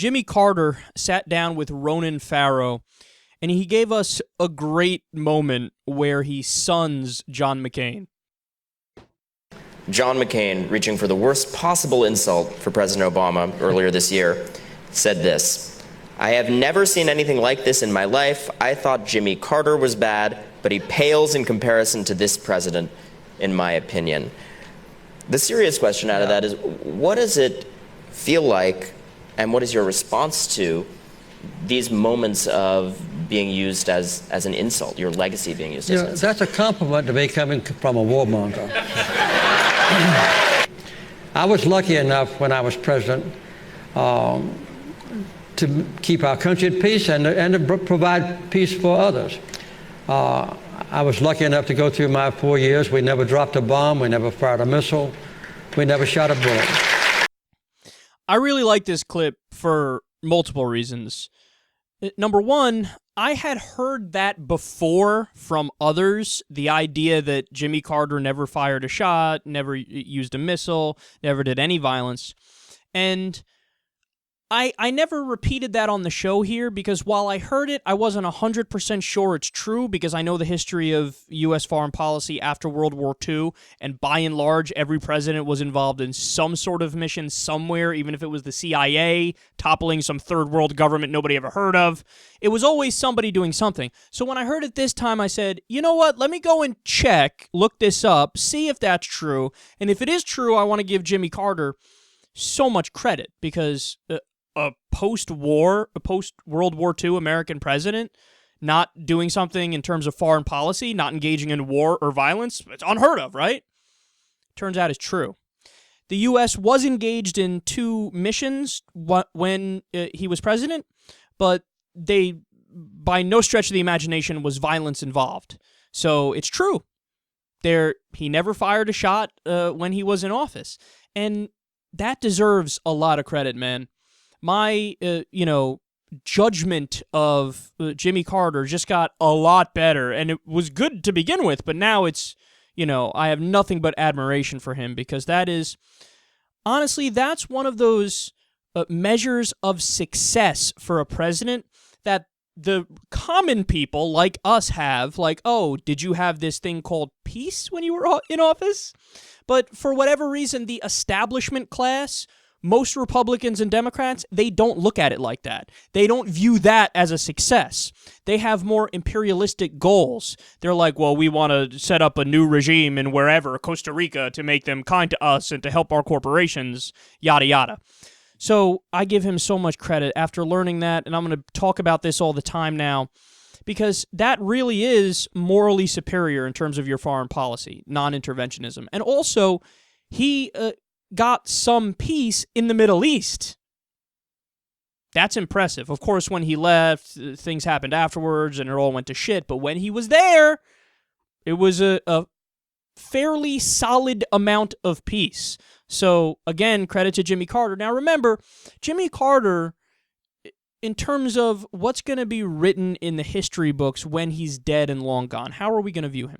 Jimmy Carter sat down with Ronan Farrow, and he gave us a great moment where he sons John McCain. John McCain, reaching for the worst possible insult for President Obama earlier this year, said this: "I have never seen anything like this in my life. I thought Jimmy Carter was bad, but he pales in comparison to this president, in my opinion." The serious question out of that is, what does it feel like, and what is your response to these moments of being used as an insult, your legacy being used as an insult? That's a compliment to me coming from a warmonger. I was lucky enough when I was president to keep our country at peace and to provide peace for others. I was lucky enough to go through my 4 years. We never dropped a bomb. We never fired a missile. We never shot a bullet. I really like this clip for multiple reasons. Number one, I had heard that before from others, the idea that Jimmy Carter never fired a shot, never used a missile, never did any violence. And I never repeated that on the show here because while I heard it, I wasn't 100% sure it's true because I know the history of U.S. foreign policy after World War II, and by and large, every president was involved in some sort of mission somewhere, even if it was the CIA, toppling some third world government nobody ever heard of. It was always somebody doing something. So when I heard it this time, I said, you know what, let me go and check, look this up, see if that's true, and if it is true, I want to give Jimmy Carter so much credit because a post-World War II American president not doing something in terms of foreign policy, not engaging in war or violence, it's unheard of, right? Turns out it's true. The U.S. was engaged in 2 missions when he was president, but they, by no stretch of the imagination, was violence involved. So it's true. He never fired a shot when he was in office. And that deserves a lot of credit, man. My, judgment of Jimmy Carter just got a lot better, and it was good to begin with, but now it's, I have nothing but admiration for him because that is, honestly, that's one of those measures of success for a president that the common people like us have, like, oh, did you have this thing called peace when you were in office? But for whatever reason, the establishment class, most Republicans and Democrats, they don't look at it like that. They don't view that as a success. They have more imperialistic goals. They're like, well, we want to set up a new regime in wherever, Costa Rica, to make them kind to us and to help our corporations, yada, yada. So I give him so much credit after learning that, and I'm going to talk about this all the time now, because that really is morally superior in terms of your foreign policy, non-interventionism. And also, he got some peace in the Middle East. That's impressive. Of course, when he left, things happened afterwards and it all went to shit. But when he was there, it was a fairly solid amount of peace. So, again, credit to Jimmy Carter. Now, remember, Jimmy Carter, in terms of what's going to be written in the history books when he's dead and long gone, how are we going to view him?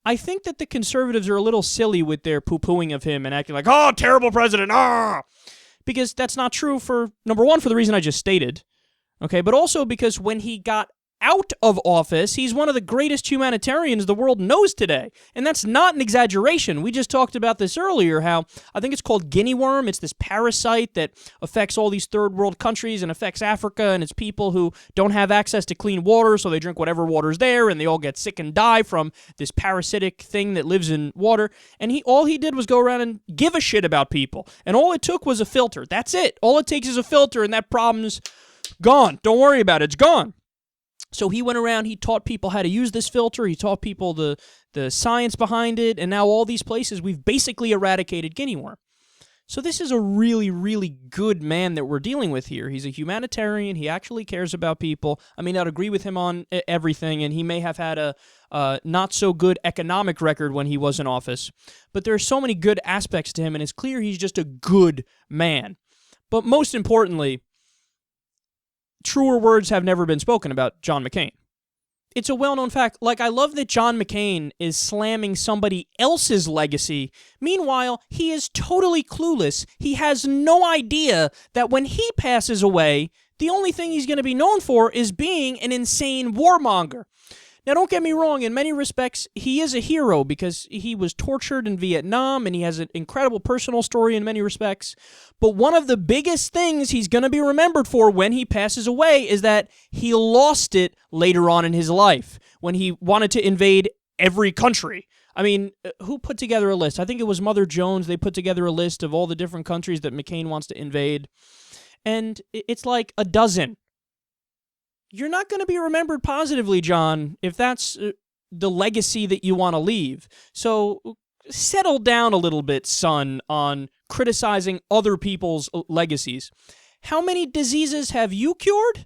I think that the conservatives are a little silly with their poo-pooing of him and acting like, oh, terrible president, because that's not true for, number one, for the reason I just stated, okay, but also because when he got out of office, he's one of the greatest humanitarians the world knows today. And that's not an exaggeration. We just talked about this earlier, how I think it's called guinea worm. It's this parasite that affects all these third world countries and affects Africa and its people who don't have access to clean water, so they drink whatever water's there, and they all get sick and die from this parasitic thing that lives in water. And all he did was go around and give a shit about people. And all it took was a filter. That's it. All it takes is a filter, and that problem's gone. Don't worry about it. It's gone. So he went around, he taught people how to use this filter, he taught people the science behind it, and now all these places we've basically eradicated guinea worm. So this is a really, really good man that we're dealing with here. He's a humanitarian, he actually cares about people. I may not agree with him on everything, and he may have had a not-so-good economic record when he was in office, but there are so many good aspects to him, and it's clear he's just a good man. But most importantly, truer words have never been spoken about John McCain. it's a well-known fact. Like, I love that John McCain is slamming somebody else's legacy. Meanwhile, he is totally clueless. He has no idea that when he passes away, the only thing he's going to be known for is being an insane warmonger. Now, don't get me wrong, in many respects, he is a hero because he was tortured in Vietnam and he has an incredible personal story in many respects. But one of the biggest things he's going to be remembered for when he passes away is that he lost it later on in his life when he wanted to invade every country. I mean, who put together a list? I think it was Mother Jones. They put together a list of all the different countries that McCain wants to invade. And it's like a dozen. You're not going to be remembered positively, John, if that's the legacy that you want to leave. So settle down a little bit, son, on criticizing other people's legacies. How many diseases have you cured?